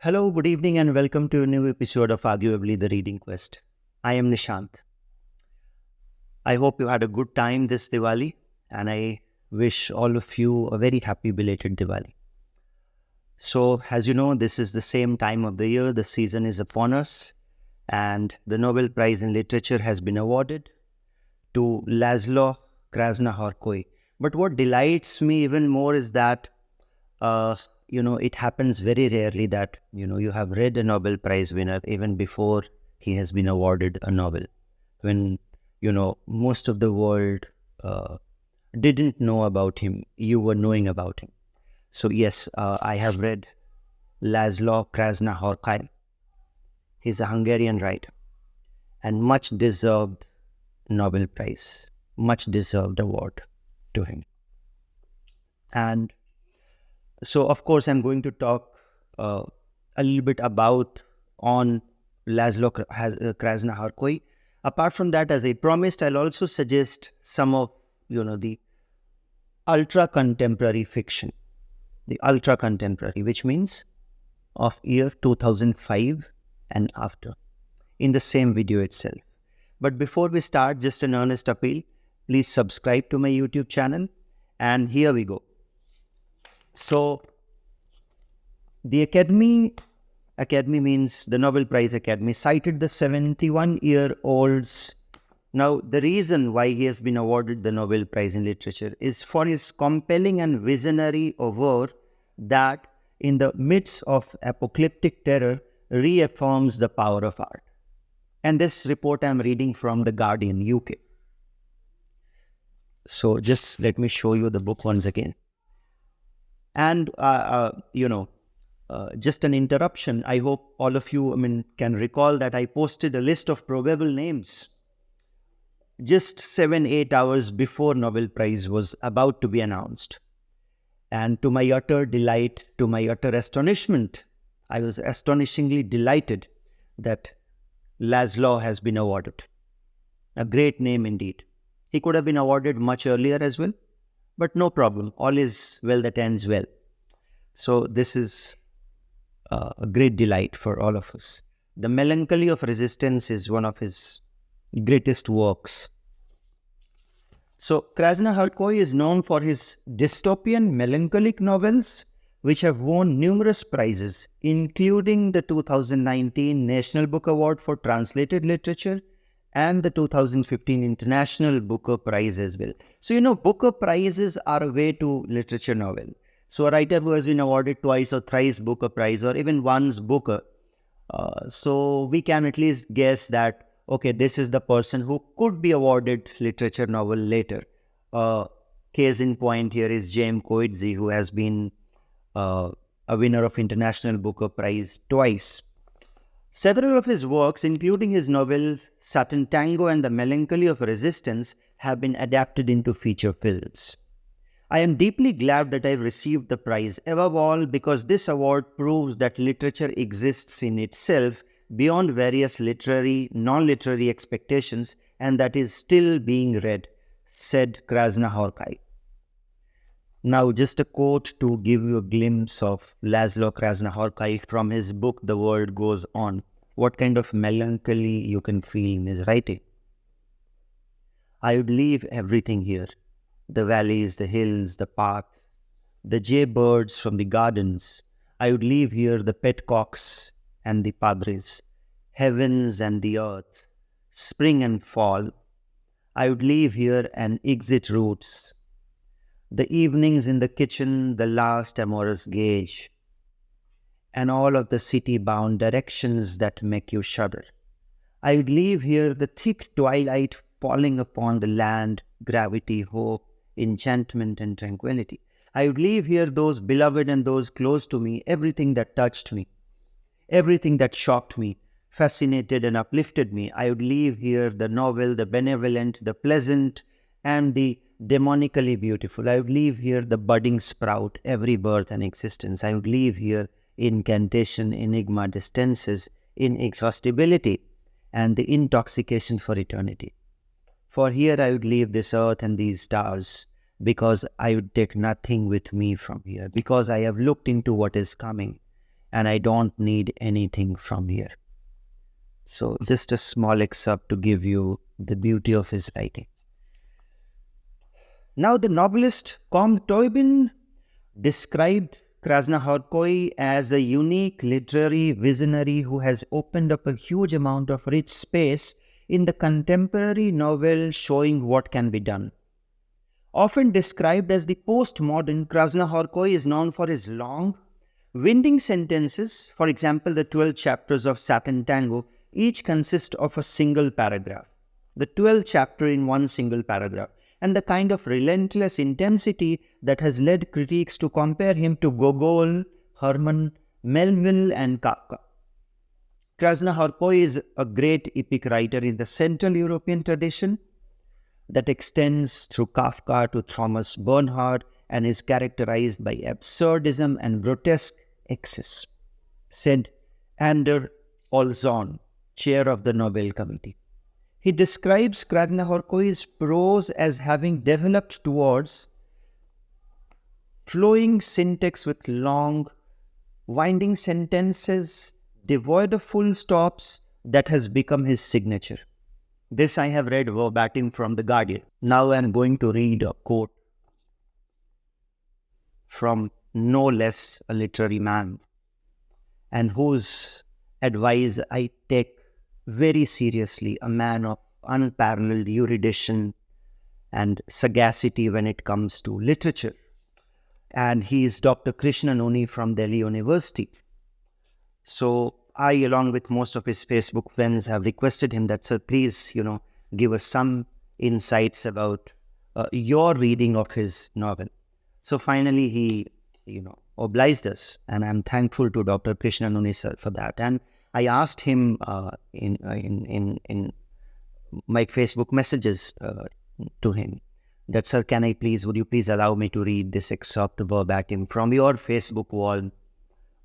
Hello, good evening, and welcome to a new episode of Arguably the Reading Quest. I am Nishant. I hope you had a good time this Diwali, and I wish all of you a very happy belated Diwali. So, as you know, this is the same time of the year, the season is upon us, and the Nobel Prize in Literature has been awarded to Laszlo Krasznahorkai. But what delights me even more is that it happens very rarely that, you have read a Nobel Prize winner even before he has been awarded a Nobel. When, most of the world didn't know about him, you were knowing about him. So yes, I have read Laszlo Krasznahorkai. He's a Hungarian writer and much deserved Nobel Prize, much deserved award to him. And so, of course, I'm going to talk a little bit about on Laszlo Krasznahorkai. Apart from that, as I promised, I'll also suggest some of, the ultra-contemporary fiction. The ultra-contemporary, which means of year 2005 and after, in the same video itself. But before we start, just an earnest appeal, please subscribe to my YouTube channel. And here we go. So, the Academy means the Nobel Prize Academy, cited the 71-year-old's. Now, the reason why he has been awarded the Nobel Prize in Literature is for his compelling and visionary oeuvre that, in the midst of apocalyptic terror, reaffirms the power of art. And this report I am reading from The Guardian, UK. So, just let me show you the book once again. And, just an interruption. I hope all of you, can recall that I posted a list of probable names just 7-8 hours before Nobel Prize was about to be announced. And to my utter delight, to my utter astonishment, I was astonishingly delighted that Laszlo has been awarded. A great name indeed. He could have been awarded much earlier as well. But no problem, all is well that ends well. So this is a great delight for all of us. The Melancholy of Resistance is one of his greatest works. So Krasznahorkai is known for his dystopian melancholic novels, which have won numerous prizes, including the 2019 National Book Award for Translated Literature and the 2015 International Booker Prize as well. So, Booker Prizes are a way to literature novel. So, a writer who has been awarded twice or thrice Booker Prize or even once Booker, so we can at least guess that, okay, this is the person who could be awarded literature novel later. Case in point here is James Coetzee, who has been a winner of International Booker Prize twice. Several of his works, including his novel Satin Tango and The Melancholy of Resistance, have been adapted into feature films. I am deeply glad that I have received the prize, above all because this award proves that literature exists in itself beyond various literary, non-literary expectations and that is still being read, said Krasznahorkai. Now, just a quote to give you a glimpse of Laszlo Krasznahorkai from his book, The World Goes On. What kind of melancholy you can feel in his writing. I would leave everything here. The valleys, the hills, the path, the jaybirds from the gardens. I would leave here the petcocks and the padres, heavens and the earth, spring and fall. I would leave here an exit routes. The evenings in the kitchen, the last amorous gauge, and all of the city-bound directions that make you shudder. I would leave here the thick twilight falling upon the land, gravity, hope, enchantment, and tranquility. I would leave here those beloved and those close to me, everything that touched me, everything that shocked me, fascinated and uplifted me. I would leave here the novel, the benevolent, the pleasant, and the demonically beautiful. I would leave here the budding sprout, every birth and existence. I would leave here incantation, enigma, distances, inexhaustibility, and the intoxication for eternity. For here I would leave this earth and these stars, because I would take nothing with me from here, because I have looked into what is coming, and I don't need anything from here. So just a small excerpt to give you the beauty of his writing. Now, the novelist Comte described Krasznahorkai as a unique literary visionary who has opened up a huge amount of rich space in the contemporary novel, showing what can be done. Often described as the postmodern, Krasznahorkai is known for his long, winding sentences. For example, the 12 chapters of Satin Tango each consist of a single paragraph. The 12th chapter in one single paragraph. And the kind of relentless intensity that has led critics to compare him to Gogol, Herman, Melville and Kafka. Krasznahorkai is a great epic writer in the Central European tradition that extends through Kafka to Thomas Bernhard and is characterized by absurdism and grotesque excess, said Ander Olzon, chair of the Nobel Committee. He describes Krasznahorkai's prose as having developed towards flowing syntax with long, winding sentences devoid of full stops that has become his signature. This I have read verbatim from The Guardian. Now I am going to read a quote from no less a literary man, and whose advice I take very seriously, a man of unparalleled erudition and sagacity when it comes to literature. And he is Dr. Krishnanoni from Delhi University. So I, along with most of his Facebook friends, have requested him that, sir, please, give us some insights about your reading of his novel. So finally he, obliged us, and I'm thankful to Dr. Krishnanoni sir for that. And I asked him in my Facebook messages to him that, sir, would you please allow me to read this excerpt verbatim from your Facebook wall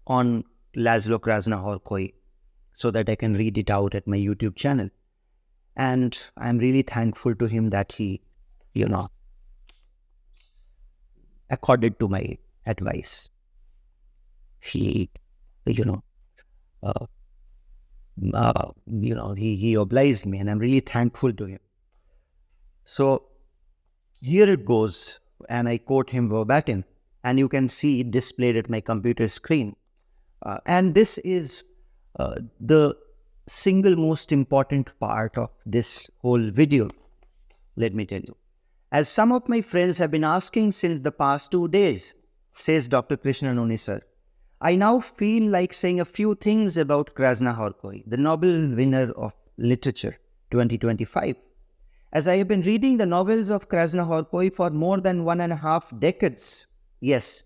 on Laszlo Krasznahorkai so that I can read it out at my YouTube channel. And I'm really thankful to him that he, accorded to my advice. He, he obliged me, and I'm really thankful to him. So here it goes, and I quote him verbatim, and you can see it displayed at my computer screen. And this is the single most important part of this whole video, let me tell you. As some of my friends have been asking since the past 2 days, says Dr. Krishnanoni sir, I now feel like saying a few things about Krasznahorkai, the Nobel winner of Literature 2025. As I have been reading the novels of Krasznahorkai for more than 1.5 decades, yes,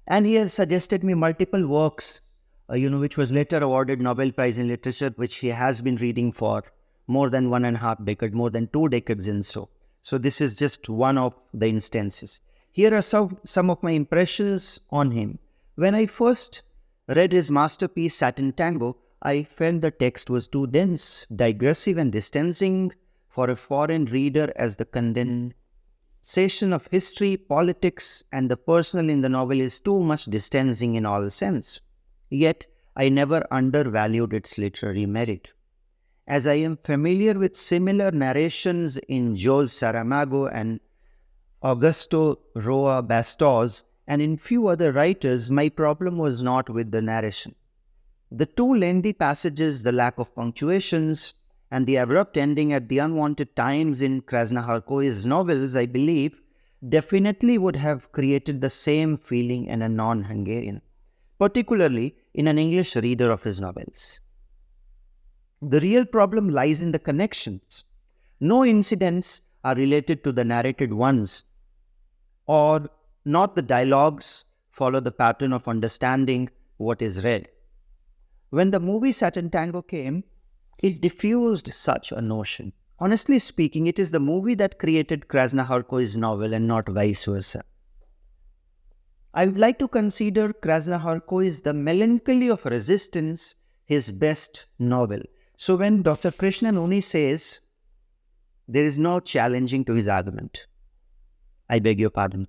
and he has suggested me multiple works, which was later awarded Nobel Prize in Literature, which he has been reading for more than 1.5 decades, more than 2 decades and so. So this is just one of the instances. Here are some of my impressions on him. When I first read his masterpiece, Satin Tango, I felt the text was too dense, digressive and distancing for a foreign reader, as the condensation of history, politics and the personal in the novel is too much distancing in all sense. Yet, I never undervalued its literary merit. As I am familiar with similar narrations in Jules Saramago and Augusto Roa Bastos, and in few other writers, my problem was not with the narration. The too lengthy passages, the lack of punctuations, and the abrupt ending at the unwanted times in Krasznahorkai's novels, I believe, definitely would have created the same feeling in a non-Hungarian, particularly in an English reader of his novels. The real problem lies in the connections. No incidents are related to the narrated ones, or not the dialogues follow the pattern of understanding what is read. When the movie Satin Tango came, it diffused such a notion. Honestly speaking, it is the movie that created Krasznahorkai's novel and not vice versa. I would like to consider Krasznahorkai's The Melancholy of Resistance his best novel. So when Dr. Krishnanoni says there is no challenging to his argument, I beg your pardon.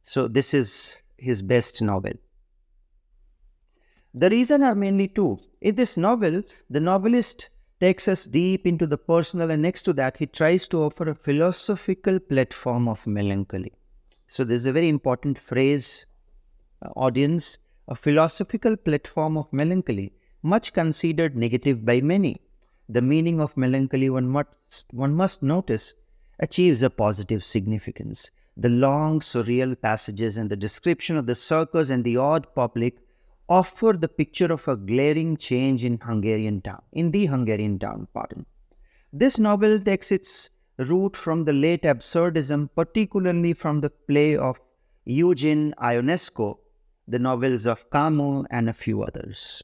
So this is his best novel. The reasons are mainly two. In this novel, the novelist takes us deep into the personal, and next to that, he tries to offer a philosophical platform of melancholy. So there's a very important phrase, audience, a philosophical platform of melancholy, much considered negative by many. The meaning of melancholy, one must notice, achieves a positive significance. The long surreal passages and the description of the circus and the odd public offer the picture of a glaring change in the Hungarian town, pardon. This novel takes its root from the late absurdism, particularly from the play of Eugene Ionesco, the novels of Camus, and a few others.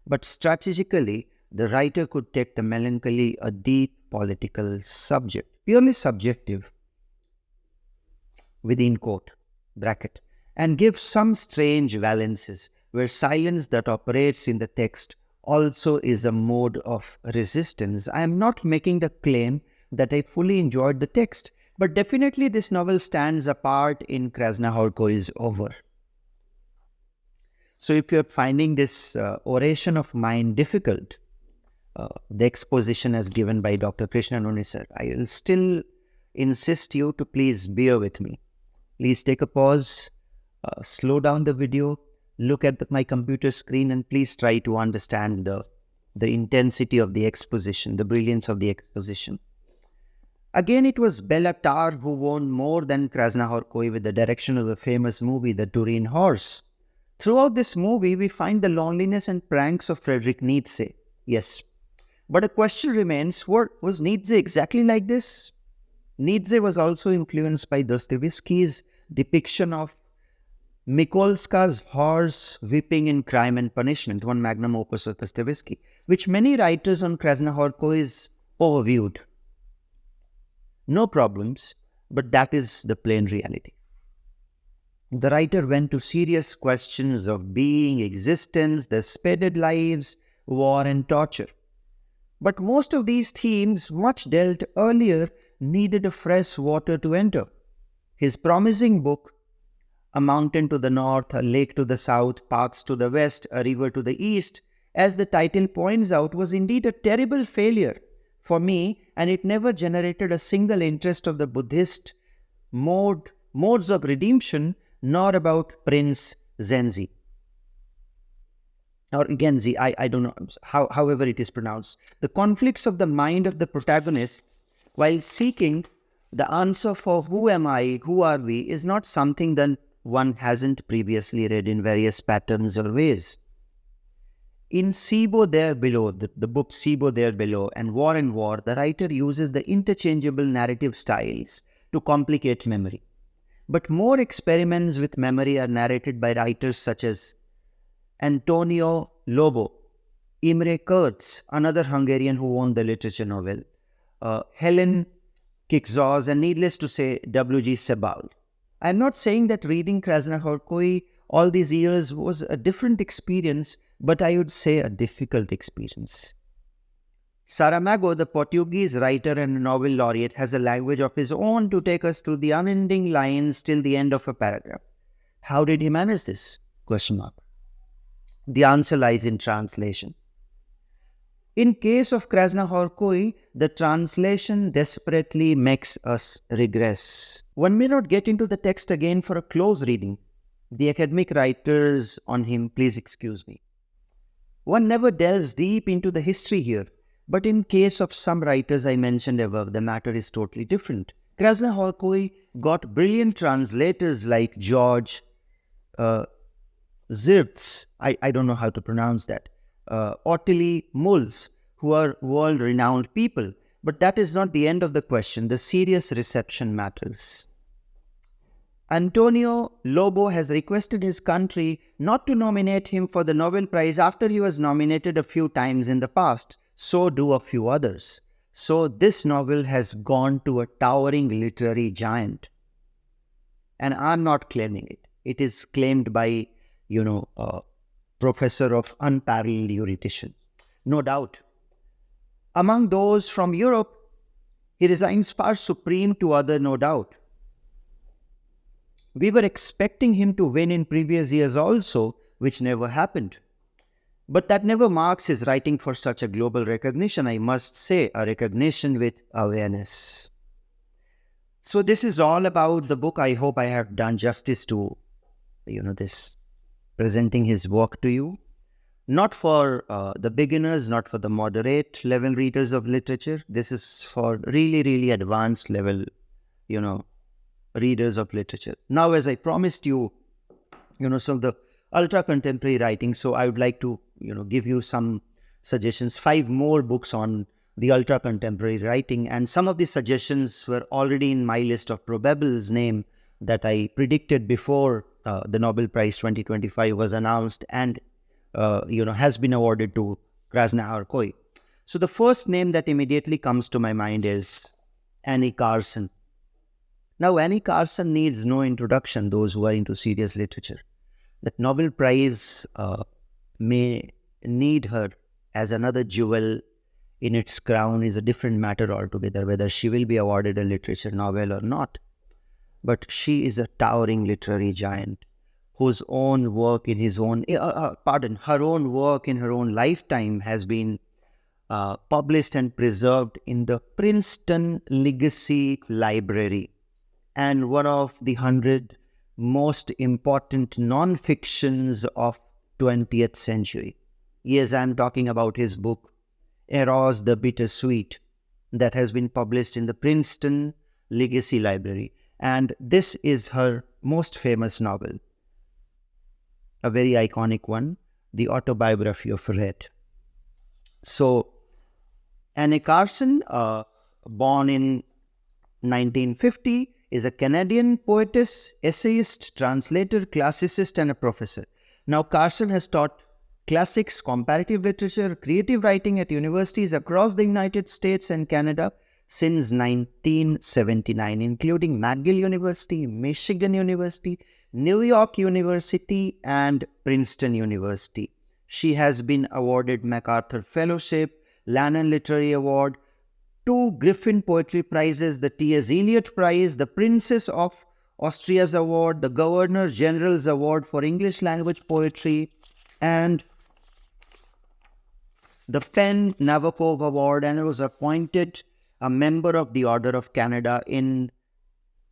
But strategically, the writer could take the melancholy a deep political subject, purely subjective, within quote, bracket, and give some strange valences where silence that operates in the text also is a mode of resistance. I am not making the claim that I fully enjoyed the text, but definitely this novel stands apart in Krasznahorkai's over. So if you're finding this oration of mine difficult, the exposition as given by Dr. Krasznahorkai sir, I will still insist you to please bear with me. Please take a pause, slow down the video, look at my computer screen, and please try to understand the intensity of the exposition, the brilliance of the exposition. Again, it was Bela Tarr who won more than Krasznahorkai with the direction of the famous movie The Turin Horse. Throughout this movie, we find the loneliness and pranks of Friedrich Nietzsche. Yes. But a question remains, was Nietzsche exactly like this? Nietzsche was also influenced by Dostoevsky's depiction of Mikolska's horse whipping in Crime and Punishment, one magnum opus of Dostoevsky, which many writers on Krasznahorkai overviewed. No problems, but that is the plain reality. The writer went to serious questions of being, existence, their spaded lives, war and torture. But most of these themes, much dealt earlier, needed a fresh water to enter. His promising book, A Mountain to the North, A Lake to the South, Paths to the West, A River to the East, as the title points out, was indeed a terrible failure for me, and it never generated a single interest of the Buddhist modes of redemption, nor about Prince Zenzi. Or Genzi, I don't know, however it is pronounced. The conflicts of the mind of the protagonist while seeking the answer for who am I, who are we, is not something that one hasn't previously read in various patterns or ways. In Sibo There Below, the book Sibo There Below, and War, the writer uses the interchangeable narrative styles to complicate memory. But more experiments with memory are narrated by writers such as Antonio Lobo, Imre Kurtz, another Hungarian who won the literature Nobel, Helen Kixos, and needless to say, W.G. Sebald. I'm not saying that reading Krasznahorkai all these years was a different experience, but I would say a difficult experience. Saramago, the Portuguese writer and Nobel laureate, has a language of his own to take us through the unending lines till the end of a paragraph. How did he manage this? Question mark. The answer lies in translation. In case of Krasznahorkai, the translation desperately makes us regress. One may not get into the text again for a close reading. The academic writers on him, please excuse me. One never delves deep into the history here, but in case of some writers I mentioned above, the matter is totally different. Krasznahorkai got brilliant translators like George Zirtz, I don't know how to pronounce that, Ottilie Mulz, who are world-renowned people. But that is not the end of the question. The serious reception matters. Antonio Lobo has requested his country not to nominate him for the Nobel Prize after he was nominated a few times in the past. So do a few others. So this novel has gone to a towering literary giant. And I'm not claiming it. It is claimed by, a professor of unparalleled erudition. No doubt. Among those from Europe, he resigns far supreme to other, no doubt. We were expecting him to win in previous years also, which never happened. But that never marks his writing for such a global recognition. I must say, a recognition with awareness. So this is all about the book. I hope I have done justice to, this presenting his work to you. Not for the beginners, not for the moderate level readers of literature. This is for really, really advanced level, readers of literature. Now, as I promised you, some of the ultra contemporary writing. So I would like to, give you some suggestions, 5 more books on the ultra contemporary writing. And some of these suggestions were already in my list of probables name that I predicted before the Nobel Prize 2025 was announced and, has been awarded to Krasznahorkai. So the first name that immediately comes to my mind is Annie Carson. Now, Annie Carson needs no introduction, those who are into serious literature. That Nobel Prize may need her as another jewel in its crown is a different matter altogether, whether she will be awarded a literature Nobel or not. But she is a towering literary giant whose own work in her own work in her own lifetime has been published and preserved in the Princeton Legacy Library, and one of the 100 most important non-fictions of 20th century. Yes, I'm talking about his book, Eros the Bittersweet, that has been published in the Princeton Legacy Library. And this is her most famous novel, a very iconic one, The Autobiography of Red. So, Annie Carson, born in 1950, is a Canadian poetess, essayist, translator, classicist, and a professor. Now, Carson has taught classics, comparative literature, creative writing at universities across the United States and Canada since 1979, including McGill University, Michigan University, New York University, and Princeton University. She has been awarded MacArthur Fellowship, Lannan Literary Award, 2 Griffin Poetry Prizes, the T.S. Eliot Prize, the Princess of Austria's Award, the Governor General's Award for English Language Poetry, and the Penn Nabokov Award, and was appointed a member of the Order of Canada in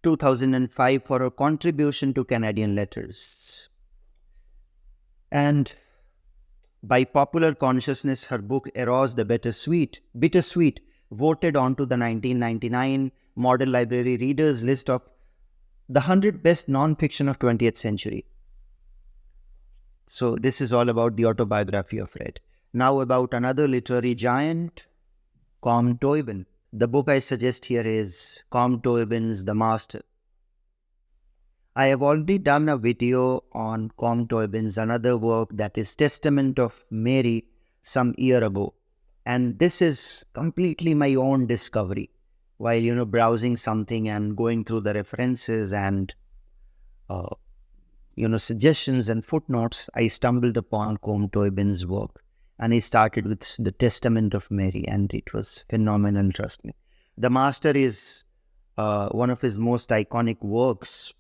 2005 for her contribution to Canadian letters. And by popular consciousness, her book Eros the Bittersweet, voted onto the 1999 Model Library Readers list of the 100 best non-fiction of 20th century. So this is all about the Autobiography of Red. Now about another literary giant, Comte Toibin. The book I suggest here is Comte Toibin's The Master. I have already done a video on Comte Toibin's another work, that is Testament of Mary, some year ago. And this is completely my own discovery. While, browsing something and going through the references and, suggestions and footnotes, I stumbled upon Comte Toibin's work. And he started with the Testament of Mary, and it was phenomenal, trust me. The Master is one of his most iconic works.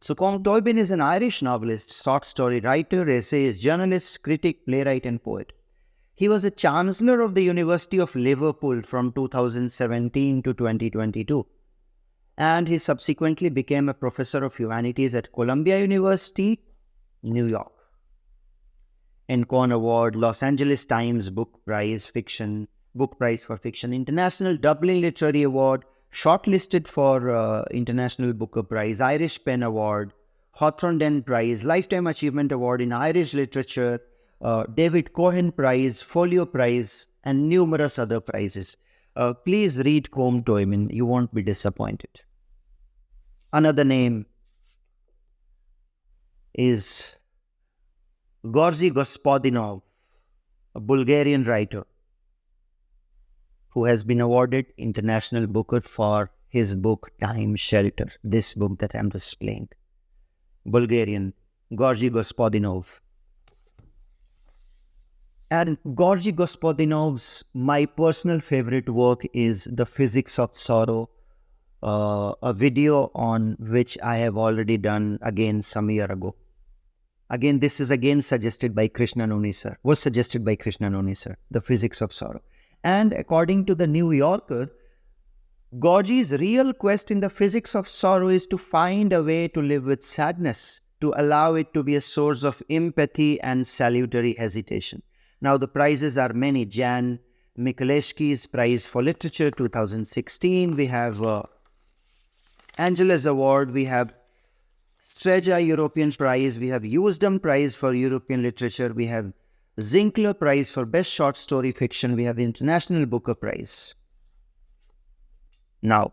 So Comte Toibin is an Irish novelist, short story writer, essayist, journalist, critic, playwright, and poet. He was a Chancellor of the University of Liverpool from 2017 to 2022. And he subsequently became a Professor of Humanities at Columbia University, New York. Encon Award, Los Angeles Times Book Prize for Fiction, International Dublin Literary Award, shortlisted for International Booker Prize, Irish Pen Award, Hawthorne Den Prize, Lifetime Achievement Award in Irish Literature, David Cohen Prize, Folio Prize, and numerous other prizes. Please read Comte Toibin, you won't be disappointed. Another name is Georgy Gospodinov, a Bulgarian writer who has been awarded International Booker for his book Time Shelter, this book that I'm displaying. Bulgarian, Georgy Gospodinov. And Georgy Gospodinov's, my personal favorite work is The Physics of Sorrow, a video on which I have already done again some year ago. Again, this is suggested by Krasznahorkai sir, was suggested by Krasznahorkai sir, The Physics of Sorrow. And according to the New Yorker, Gorgy's real quest in the physics of sorrow is to find a way to live with sadness, to allow it to be a source of empathy and salutary hesitation. Now, the prizes are many. Jan Michalewski's Prize for Literature 2016. We have Angeles Award. We have Streja European Prize. We have Wisdom Prize for European Literature. We have Zinkler Prize for Best Short Story Fiction. We have International Booker Prize. Now,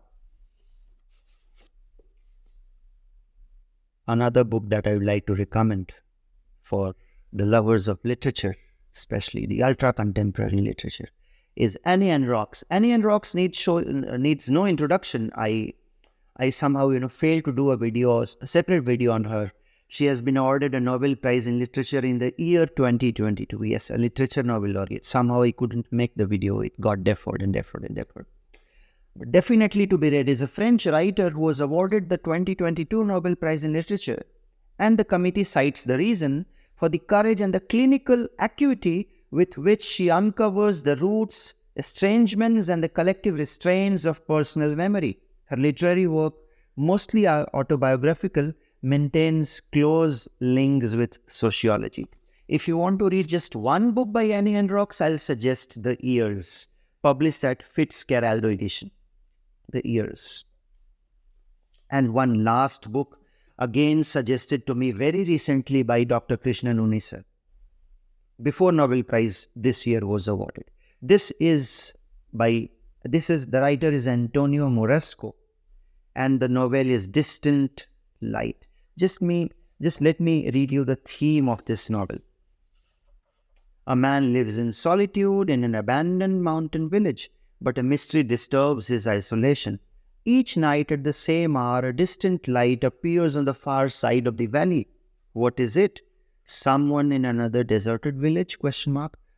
another book that I would like to recommend for the lovers of literature, especially the ultra-contemporary literature, is Annie and Rocks. Annie and Rocks needs no introduction. I somehow failed to do a separate video on her. She has been awarded a Nobel Prize in Literature in the year 2022. Yes, a literature Nobel laureate. Somehow I couldn't make the video. It got deferred. But definitely to be read is a French writer who was awarded the 2022 Nobel Prize in Literature, and the committee cites the reason for the courage and the clinical acuity with which she uncovers the roots, estrangements, and the collective restraints of personal memory. Her literary work, mostly autobiographical, maintains close links with sociology. If you want to read just one book by Annie and Rocks, I'll suggest The Years, published at Fitzgerald edition. The Years. And one last book, again suggested to me very recently by Dr. Krasznahorkai sir, before Nobel Prize this year was awarded. The writer is Antonio Moresco, and the novel is Distant Light. Just let me read you the theme of this novel. A man lives in solitude in an abandoned mountain village, but a mystery disturbs his isolation. Each night at the same hour, a distant light appears on the far side of the valley. What is it? Someone in another deserted village?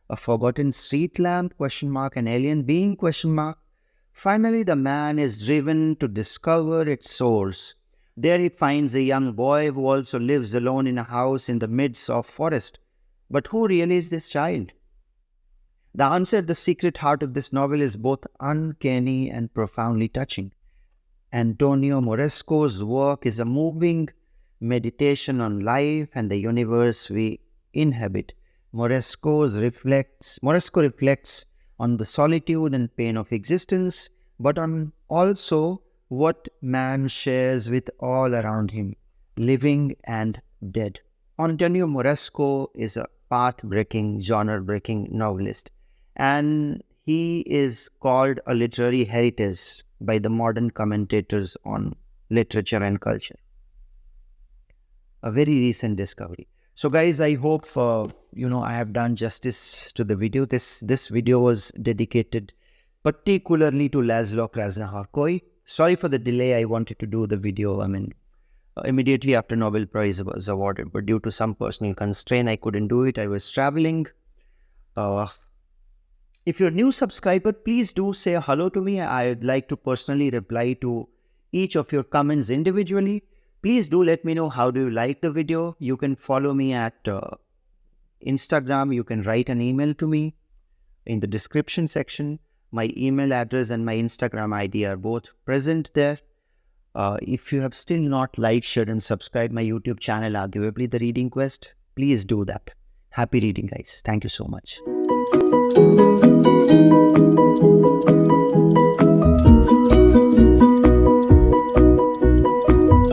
A forgotten street lamp? An alien being? Finally, the man is driven to discover its source. There he finds a young boy who also lives alone in a house in the midst of forest. But who really is this child? The answer at the secret heart of this novel is both uncanny and profoundly touching. Antonio Moresco's work is a moving meditation on life and the universe we inhabit. Moresco reflects on the solitude and pain of existence, but on also what man shares with all around him, living and dead. Antonio Moresco is a path-breaking, genre-breaking novelist, and he is called a literary heritage by the modern commentators on literature and culture. A very recent discovery. So guys, I hope I have done justice to the video. This video was dedicated particularly to Laszlo Krasznahorkai. Sorry for the delay. I wanted to do the video immediately after Nobel Prize was awarded, but due to some personal constraint, I couldn't do it. I was traveling. If you're a new subscriber, please do say hello to me. I'd like to personally reply to each of your comments individually. Please do let me know how do you like the video. You can follow me at Instagram. You can write an email to me in the description section. My email address and my Instagram ID are both present there. If you have still not liked, shared and subscribed my YouTube channel, arguably The Reading Quest, please do that. Happy reading, guys. Thank you so much.